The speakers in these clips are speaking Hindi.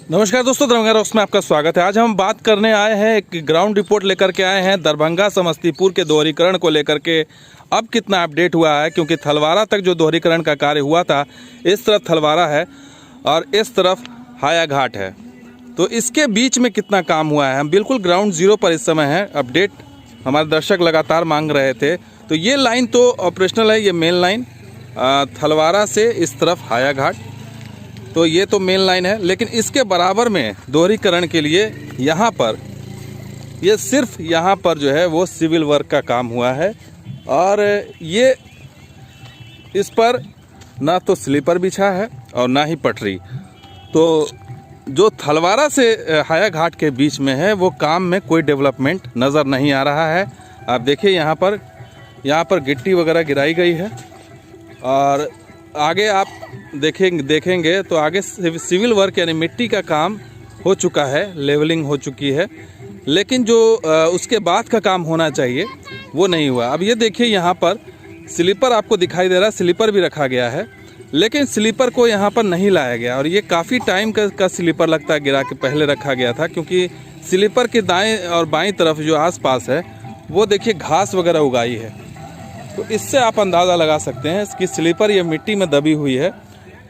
नमस्कार दोस्तों, दरभंगा रॉक्स में आपका स्वागत है। आज हम बात करने आए हैं, एक ग्राउंड रिपोर्ट लेकर के आए हैं दरभंगा समस्तीपुर के दोहरीकरण को लेकर के। अब कितना अपडेट हुआ है, क्योंकि थलवारा तक जो दोहरीकरण का कार्य हुआ था, इस तरफ थलवारा है और इस तरफ हाया घाट है, तो इसके बीच में कितना काम हुआ है। हम बिल्कुल ग्राउंड जीरो पर इस समय हैं। अपडेट हमारे दर्शक लगातार मांग रहे थे। तो ये लाइन तो ऑपरेशनल है, ये मेन लाइन थलवारा से इस तरफ हाया घाट, तो ये तो मेन लाइन है। लेकिन इसके बराबर में दोहरीकरण के लिए यहाँ पर ये सिर्फ यहाँ पर जो है वो सिविल वर्क का काम हुआ है, और ये इस पर ना तो स्लीपर बिछा है और ना ही पटरी। तो जो थलवारा से हाया घाट के बीच में है वो काम में कोई डेवलपमेंट नज़र नहीं आ रहा है। आप देखिए यहाँ पर गिट्टी वगैरह गिराई गई है, और आगे आप देखेंगे तो आगे सिविल वर्क यानी मिट्टी का काम हो चुका है, लेवलिंग हो चुकी है, लेकिन जो उसके बाद का काम होना चाहिए वो नहीं हुआ। अब ये देखिए यहाँ पर स्लीपर आपको दिखाई दे रहा है, स्लीपर भी रखा गया है, लेकिन स्लीपर को यहाँ पर नहीं लाया गया, और ये काफ़ी टाइम का स्लीपर लगता है गिरा के पहले रखा गया था, क्योंकि स्लीपर के दाएँ और बाईं तरफ जो आसपास है वो देखिए घास वगैरह उगाई है। तो इससे आप अंदाज़ा लगा सकते हैं कि स्लीपर ये मिट्टी में दबी हुई है।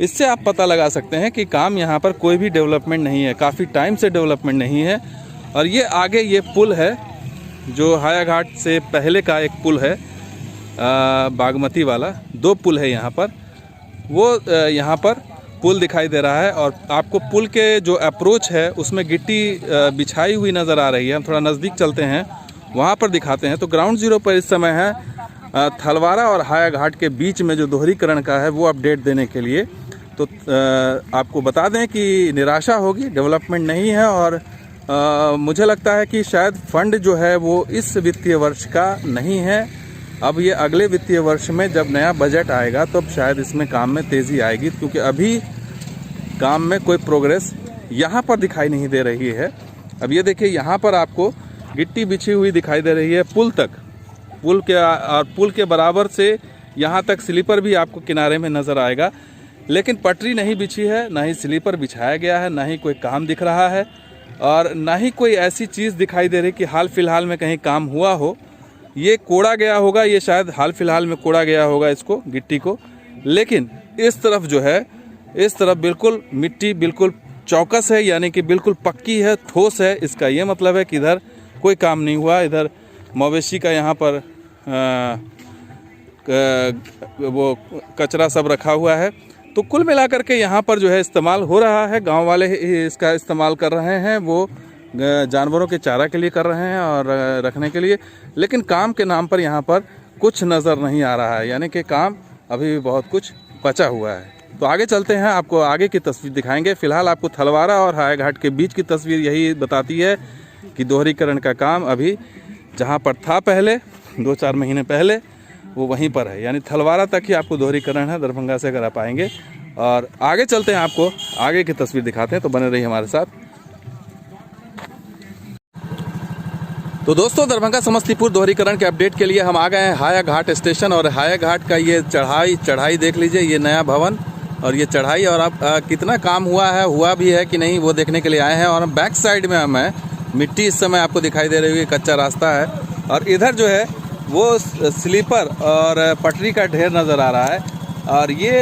इससे आप पता लगा सकते हैं कि काम यहाँ पर कोई भी डेवलपमेंट नहीं है, काफ़ी टाइम से डेवलपमेंट नहीं है। और ये आगे ये पुल है जो हाया घाट से पहले का एक पुल है, बागमती वाला, 2 पुल है यहाँ पर। वो यहाँ पर पुल दिखाई दे रहा है, और आपको पुल के जो अप्रोच है उसमें गिट्टी बिछाई हुई नज़र आ रही है। हम थोड़ा नज़दीक चलते हैं, वहाँ पर दिखाते हैं। तो ग्राउंड जीरो पर इस समय है थलवारा और हाया घाट के बीच में जो दोहरीकरण का है वो अपडेट देने के लिए। तो आपको बता दें कि निराशा होगी, डेवलपमेंट नहीं है, और मुझे लगता है कि शायद फंड जो है वो इस वित्तीय वर्ष का नहीं है। अब ये अगले वित्तीय वर्ष में जब नया बजट आएगा तो शायद इसमें काम में तेज़ी आएगी, क्योंकि अभी काम में कोई प्रोग्रेस यहाँ पर दिखाई नहीं दे रही है। अब ये देखिए यहाँ पर आपको गिट्टी बिछी हुई दिखाई दे रही है पुल तक, पुल के बराबर से यहाँ तक स्लीपर भी आपको किनारे में नज़र आएगा, लेकिन पटरी नहीं बिछी है, ना ही स्लीपर बिछाया गया है, ना ही कोई काम दिख रहा है, और ना ही कोई ऐसी चीज़ दिखाई दे रही कि हाल फिलहाल में कहीं काम हुआ हो। ये कोड़ा गया होगा, ये शायद हाल फिलहाल में कोड़ा गया होगा इसको, गिट्टी को। लेकिन इस तरफ जो है, इस तरफ बिल्कुल मिट्टी बिल्कुल चौकस है, यानी कि बिल्कुल पक्की है, ठोस है। इसका ये मतलब है कि इधर कोई काम नहीं हुआ। इधर मवेशी का यहाँ पर वो कचरा सब रखा हुआ है। तो कुल मिलाकर के यहाँ पर जो है इस्तेमाल हो रहा है, गांव वाले इसका इस्तेमाल कर रहे हैं, वो जानवरों के चारा के लिए कर रहे हैं और रखने के लिए, लेकिन काम के नाम पर यहाँ पर कुछ नज़र नहीं आ रहा है, यानी कि काम अभी भी बहुत कुछ बचा हुआ है। तो आगे चलते हैं, आपको आगे की तस्वीर दिखाएंगे। फिलहाल आपको थलवारा और हाया घाट के बीच की तस्वीर यही बताती है कि दोहरीकरण का काम अभी जहाँ पर था पहले 2-4 महीने पहले, वो वहीं पर है, यानी थलवारा तक ही आपको दोहरीकरण है दरभंगा से, अगर आप आएंगे। और आगे चलते हैं, आपको आगे की तस्वीर दिखाते हैं, तो बने रहिए हमारे साथ। तो दोस्तों, दरभंगा समस्तीपुर दोहरीकरण के अपडेट के लिए हम आ गए हैं हाया घाट स्टेशन, और हाया घाट का ये चढ़ाई देख लीजिए, ये नया भवन और ये चढ़ाई, और अब कितना काम हुआ भी है कि नहीं वो देखने के लिए आए हैं। और बैक साइड में हम हैं, मिट्टी इस समय आपको दिखाई दे रही है, कच्चा रास्ता है, और इधर जो है वो स्लीपर और पटरी का ढेर नज़र आ रहा है। और ये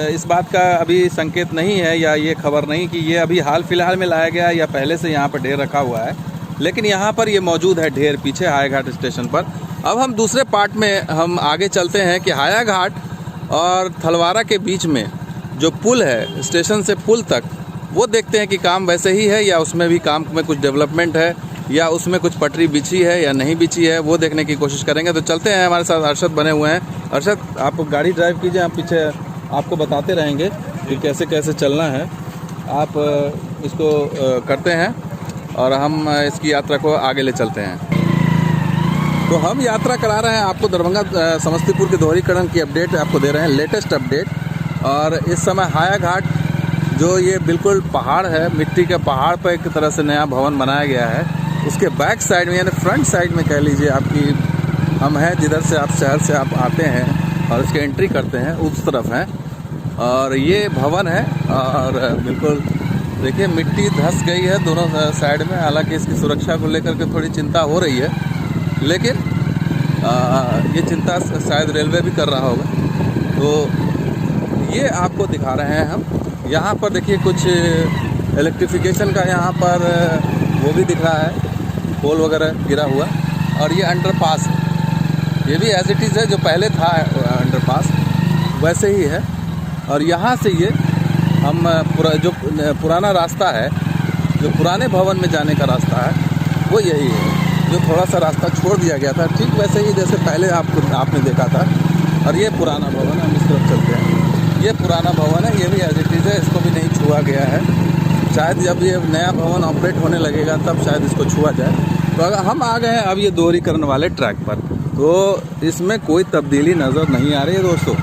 इस बात का अभी संकेत नहीं है, या ये खबर नहीं कि ये अभी हाल फिलहाल में लाया गया या पहले से यहाँ पर ढेर रखा हुआ है, लेकिन यहाँ पर ये मौजूद है ढेर पीछे हाया घाट स्टेशन पर। अब हम दूसरे पार्ट में हम आगे चलते हैं कि हाया घाट और थलवारा के बीच में जो पुल है, स्टेशन से पुल तक, वो देखते हैं कि काम वैसे ही है या उसमें भी काम में कुछ डेवलपमेंट है, या उसमें कुछ पटरी बिछी है या नहीं बिछी है, वो देखने की कोशिश करेंगे। तो चलते हैं, हमारे साथ अरशद बने हुए हैं। अरशद, आप गाड़ी ड्राइव कीजिए, आप पीछे आपको बताते रहेंगे कि कैसे कैसे चलना है। आप इसको करते हैं और हम इसकी यात्रा को आगे ले चलते हैं। तो हम यात्रा करा रहे हैं आपको, दरभंगा समस्तीपुर के दोहरीकरण की अपडेट आपको दे रहे हैं, लेटेस्ट अपडेट। और इस समय हाया घाट जो ये बिल्कुल पहाड़ है, मिट्टी के पहाड़ पर एक तरह से नया भवन बनाया गया है, उसके बैक साइड में यानी फ्रंट साइड में कह लीजिए आपकी, हम हैं जिधर से आप शहर से आप आते हैं और इसके एंट्री करते हैं, उस तरफ हैं। और ये भवन है और बिल्कुल देखिए मिट्टी धंस गई है दोनों साइड में, हालांकि इसकी सुरक्षा को लेकर के थोड़ी चिंता हो रही है, लेकिन ये चिंता शायद रेलवे भी कर रहा होगा। तो ये आपको दिखा रहे हैं हम। यहाँ पर देखिए कुछ इलेक्ट्रिफिकेशन का यहाँ पर वो भी दिख रहा है, पोल वगैरह गिरा हुआ, और ये अंडरपास है। ये भी एज इट इज़ है, जो पहले था अंडरपास वैसे ही है। और यहाँ से ये हम जो पुराना रास्ता है, जो पुराने भवन में जाने का रास्ता है, वो यही है। जो थोड़ा सा रास्ता छोड़ दिया गया था, ठीक वैसे ही जैसे पहले आपने देखा था। और ये पुराना भवन है, हम इस तरफ चलते हैं। ये पुराना भवन है, ये भी एज इट इज़ है, इसको भी नहीं छुआ गया है। शायद जब ये नया भवन ऑपरेट होने लगेगा तब शायद इसको छुआ जाए। तो अगर हम आ गए हैं अब ये दोहरीकरण वाले ट्रैक पर, तो इसमें कोई तब्दीली नज़र नहीं आ रही है दोस्तों,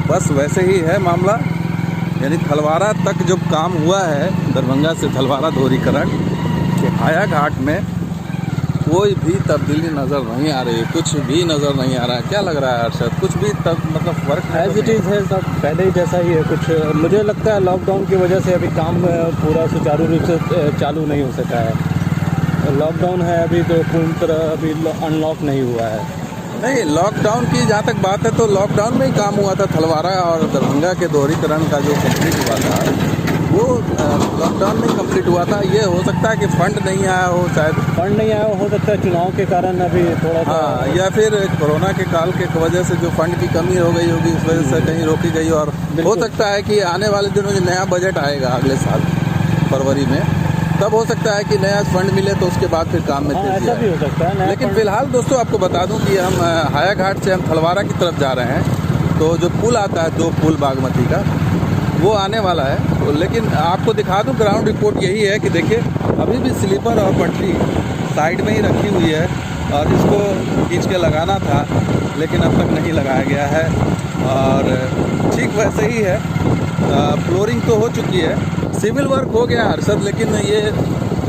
बस वैसे ही है मामला। यानी थलवारा तक जो काम हुआ है, दरभंगा से थलवारा दोहरीकरण के हाया घाट में, कोई भी तब्दीली नज़र नहीं आ रही है, कुछ भी नज़र नहीं आ रहा है। क्या लग रहा है हर्षद, कुछ भी मतलब फर्क एज इट इज़ है, सब पहले ही जैसा ही है। कुछ मुझे लगता है लॉकडाउन की वजह से अभी काम पूरा सुचारू रूप से चालू नहीं हो सका है। लॉकडाउन है अभी, तो पूरी तरह अभी अनलॉक नहीं हुआ है। नहीं, लॉकडाउन की जहाँ तक बात है तो लॉकडाउन में ही काम हुआ था। थलवारा और दरभंगा के दोहरीकरण का जो कंप्लीट हुआ था वो लॉकडाउन में ही कंप्लीट हुआ था। ये हो सकता है कि फंड नहीं आया हो, शायद फंड नहीं आया हो सकता है, चुनाव के कारण अभी थोड़ा सा, या फिर कोरोना के काल के वजह से जो फंड की कमी हो गई होगी, इस वजह से कहीं रोकी गई। और हो सकता है कि आने वाले दिनों में नया बजट आएगा अगले साल फरवरी में, तब हो सकता है कि नया फंड मिले तो उसके बाद फिर काम में तेजी ऐसा भी हो सकता है। लेकिन फिलहाल दोस्तों आपको बता दूं कि हम हाया घाट से हम थलवारा की तरफ जा रहे हैं। तो जो पुल आता है, 2 पुल बागमती का, वो आने वाला है। तो लेकिन आपको दिखा दूं, ग्राउंड रिपोर्ट यही है कि देखिए अभी भी स्लीपर और पटरी साइड में ही रखी हुई है, और इसको खींच के लगाना था लेकिन अब तक नहीं लगाया गया है। और ठीक वैसे ही है, फ्लोरिंग तो हो चुकी है, सिविल वर्क हो गया हर्षद, लेकिन ये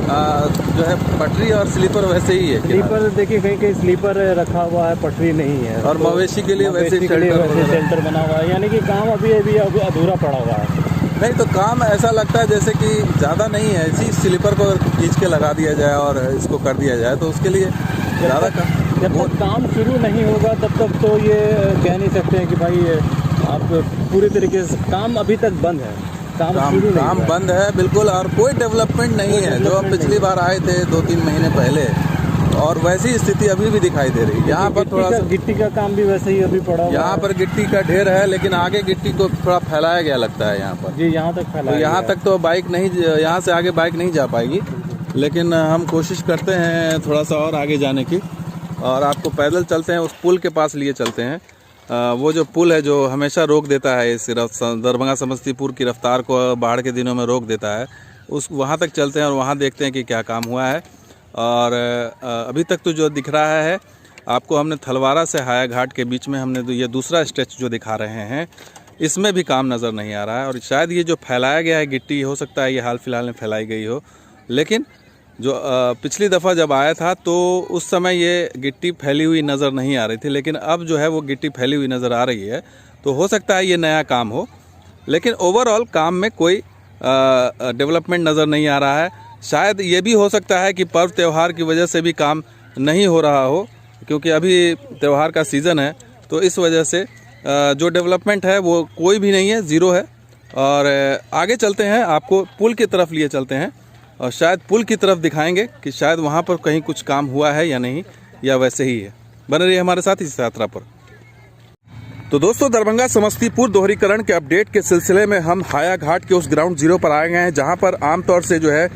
जो है पटरी और स्लीपर वैसे ही है। स्लीपर देखिए कहीं कहीं स्लीपर रखा हुआ है, पटरी नहीं है। और मवेशी के लिए वैसे शेल्टर बना हुआ है, यानी कि काम अभी अधूरा पड़ा हुआ है। नहीं तो काम ऐसा लगता है जैसे कि ज़्यादा नहीं है, इसी स्लीपर को खींच के लगा दिया जाए और इसको कर दिया जाए, तो उसके लिए ज़्यादा जब तक काम शुरू नहीं होगा तब तक तो ये कह नहीं सकते हैं कि भाई आप पूरी तरीके से, काम अभी तक बंद है, काम बंद है बिल्कुल। और कोई डेवलपमेंट नहीं है। जो अब पिछली बार आए थे 2-3 महीने पहले, और वैसी स्थिति अभी भी दिखाई दे रही है। यहाँ पर थोड़ा सा गिट्टी का काम भी वैसे ही अभी पड़ा हुआ है। यहाँ पर गिट्टी का ढेर है, लेकिन आगे गिट्टी को थोड़ा फैलाया गया लगता है यहाँ पर। जी, यहाँ तक फैलाया, तो यहाँ तक तो बाइक नहीं, यहाँ से आगे बाइक नहीं जा पाएगी, लेकिन हम कोशिश करते हैं थोड़ा सा और आगे जाने की। और आपको पैदल चलते हैं, उस पुल के पास लिए चलते हैं। वो जो पुल है जो हमेशा रोक देता है इस दरभंगा समस्तीपुर की रफ्तार को, बाढ़ के दिनों में रोक देता है, उस वहाँ तक चलते हैं और वहाँ देखते हैं कि क्या काम हुआ है। और अभी तक तो जो दिख रहा है आपको, हमने थलवारा से हाया घाट के बीच में हमने ये दूसरा स्ट्रेच जो दिखा रहे हैं, इसमें भी काम नज़र नहीं आ रहा है। और शायद ये जो फैलाया गया है गिट्टी, हो सकता है ये हाल फिलहाल में फैलाई गई हो, लेकिन जो पिछली दफ़ा जब आया था तो उस समय ये गिट्टी फैली हुई नज़र नहीं आ रही थी, लेकिन अब जो है वो गिट्टी फैली हुई नज़र आ रही है। तो हो सकता है ये नया काम हो, लेकिन ओवरऑल काम में कोई डेवलपमेंट नज़र नहीं आ रहा है। शायद ये भी हो सकता है कि पर्व त्यौहार की वजह से भी काम नहीं हो रहा हो, क्योंकि अभी त्यौहार का सीज़न है, तो इस वजह से जो डेवलपमेंट है वो कोई भी नहीं है, ज़ीरो है। और आगे चलते हैं, आपको पुल की तरफ लिए चलते हैं और शायद पुल की तरफ दिखाएंगे कि शायद वहाँ पर कहीं कुछ काम हुआ है या नहीं, या वैसे ही है। बने रहिए हमारे साथ इस यात्रा पर। तो दोस्तों, दरभंगा समस्तीपुर दोहरीकरण के अपडेट के सिलसिले में हम हाया घाट के उस ग्राउंड जीरो पर आए गए हैं, जहाँ पर आमतौर से जो है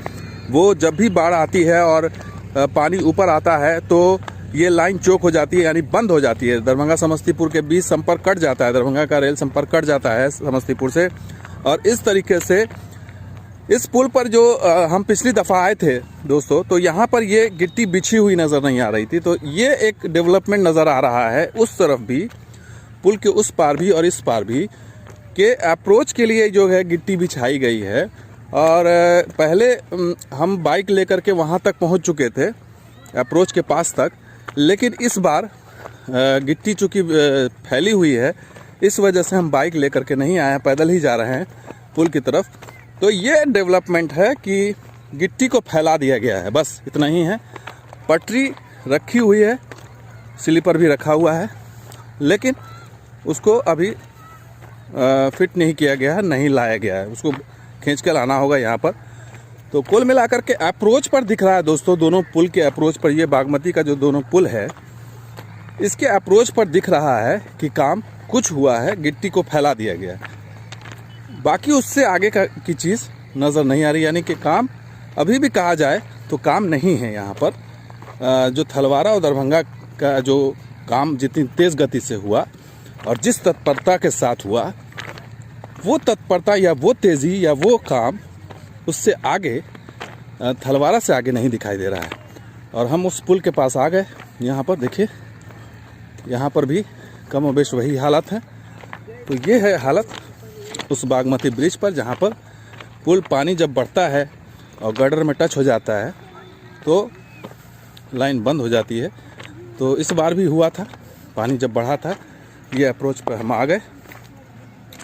वो जब भी बाढ़ आती है और पानी ऊपर आता है तो ये लाइन चौक हो जाती है, यानी बंद हो जाती है। दरभंगा समस्तीपुर के बीच संपर्क कट जाता है, दरभंगा का रेल संपर्क कट जाता है समस्तीपुर से। और इस तरीके से इस पुल पर जो हम पिछली दफ़ा आए थे दोस्तों, तो यहाँ पर ये गिट्टी बिछी हुई नज़र नहीं आ रही थी। तो ये एक डेवलपमेंट नज़र आ रहा है, उस तरफ भी, पुल के उस पार भी और इस पार भी, के अप्रोच के लिए जो है गिट्टी बिछाई गई है। और पहले हम बाइक लेकर के वहाँ तक पहुँच चुके थे, अप्रोच के पास तक, लेकिन इस बार गिट्टी चूँकि फैली हुई है, इस वजह से हम बाइक लेकर के नहीं आए हैं, पैदल ही जा रहे हैं पुल की तरफ। तो ये डेवलपमेंट है कि गिट्टी को फैला दिया गया है, बस इतना ही है। पटरी रखी हुई है, स्लीपर भी रखा हुआ है, लेकिन उसको अभी फिट नहीं किया गया है, नहीं लाया गया है, उसको खींच कर लाना होगा यहाँ पर। तो कुल मिलाकर के अप्रोच पर दिख रहा है दोस्तों, दोनों पुल के अप्रोच पर, ये बागमती का जो दोनों पुल है इसके अप्रोच पर दिख रहा है कि काम कुछ हुआ है, गिट्टी को फैला दिया गया है। बाकी उससे आगे की चीज़ नज़र नहीं आ रही, यानी कि काम अभी भी कहा जाए तो काम नहीं है यहाँ पर। जो थलवारा और दरभंगा का जो काम जितनी तेज़ गति से हुआ और जिस तत्परता के साथ हुआ, वो तत्परता या वो तेज़ी या वो काम उससे आगे, थलवारा से आगे नहीं दिखाई दे रहा है। और हम उस पुल के पास आ गए। यहाँ पर देखिए, यहाँ पर भी कम और बेश वही हालत है। तो ये है हालत उस बागमती ब्रिज पर, जहाँ पर पुल पानी जब बढ़ता है और गर्डर में टच हो जाता है तो लाइन बंद हो जाती है। तो इस बार भी हुआ था, पानी जब बढ़ा था। ये अप्रोच पर हम आ गए।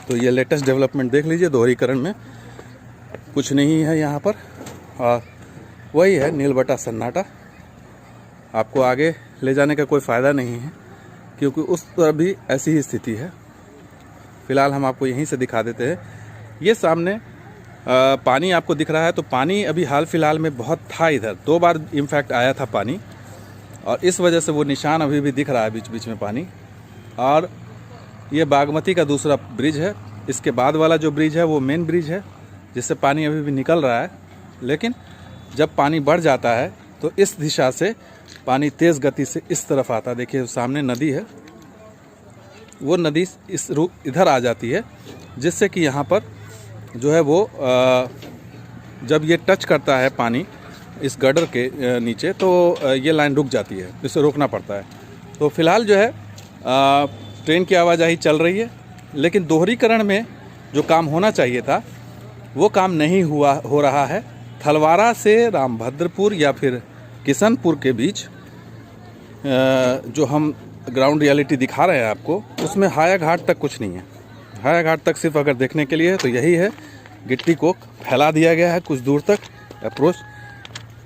तो ये लेटेस्ट डेवलपमेंट देख लीजिए, दोहरीकरण में कुछ नहीं है यहाँ पर, और वही है नीलबटा सन्नाटा। आपको आगे ले जाने का कोई फ़ायदा नहीं है, क्योंकि उस तरफ भी ऐसी ही स्थिति है। फ़िलहाल हम आपको यहीं से दिखा देते हैं। ये सामने पानी आपको दिख रहा है, तो पानी अभी हाल फिलहाल में बहुत था इधर, 2 बार इनफैक्ट आया था पानी, और इस वजह से वो निशान अभी भी दिख रहा है बीच बीच में पानी। और ये बागमती का दूसरा ब्रिज है। इसके बाद वाला जो ब्रिज है वो मेन ब्रिज है, जिससे पानी अभी भी निकल रहा है। लेकिन जब पानी बढ़ जाता है तो इस दिशा से पानी तेज़ गति से इस तरफ आता है। देखिए सामने नदी है, वो नदी इस इधर आ जाती है, जिससे कि यहाँ पर जो है वो जब ये टच करता है पानी इस गर्डर के नीचे, तो ये लाइन रुक जाती है, इसे रोकना पड़ता है। तो फिलहाल जो है ट्रेन की आवाजाही चल रही है, लेकिन दोहरीकरण में जो काम होना चाहिए था वो काम नहीं हो रहा है। थलवारा से रामभद्रपुर या फिर किशनपुर के बीच जो हम ग्राउंड रियलिटी दिखा रहे हैं आपको, उसमें हाया घाट तक कुछ नहीं है। हाया घाट तक सिर्फ अगर देखने के लिए है तो यही है, गिट्टी को फैला दिया गया है कुछ दूर तक।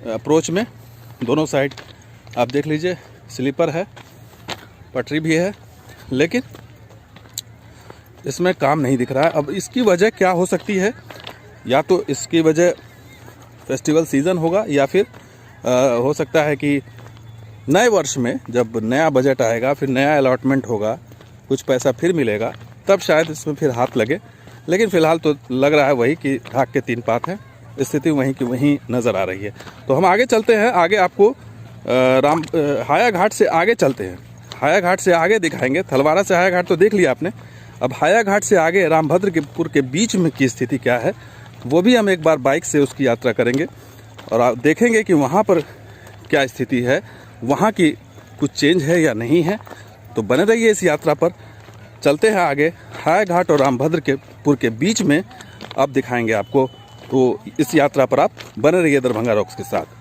अप्रोच में दोनों साइड आप देख लीजिए, स्लीपर है, पटरी भी है, लेकिन इसमें काम नहीं दिख रहा है। अब इसकी वजह क्या हो सकती है? या तो इसकी वजह फेस्टिवल सीज़न होगा, या फिर हो सकता है कि नए वर्ष में जब नया बजट आएगा, फिर नया अलॉटमेंट होगा, कुछ पैसा फिर मिलेगा, तब शायद इसमें फिर हाथ लगे। लेकिन फ़िलहाल तो लग रहा है वही कि ढाक के 3 पात है, स्थिति वहीं की वहीं नज़र आ रही है। तो हम आगे चलते हैं, आगे आपको हाया घाट से आगे चलते हैं, हाया घाट से आगे दिखाएंगे। थलवारा से हाया घाट तो देख लिया आपने, अब हाया घाट से आगे रामभद्रपुर के बीच में की स्थिति क्या है, वो भी हम एक बार बाइक से उसकी यात्रा करेंगे और आप देखेंगे कि वहाँ पर क्या स्थिति है, वहाँ की कुछ चेंज है या नहीं है। तो बने रहिए इस यात्रा पर। चलते हैं आगे, हाया घाट और रामभद्रपुर के बीच में अब दिखाएंगे आपको। तो इस यात्रा पर आप बने रहिए दरभंगा रॉक्स के साथ।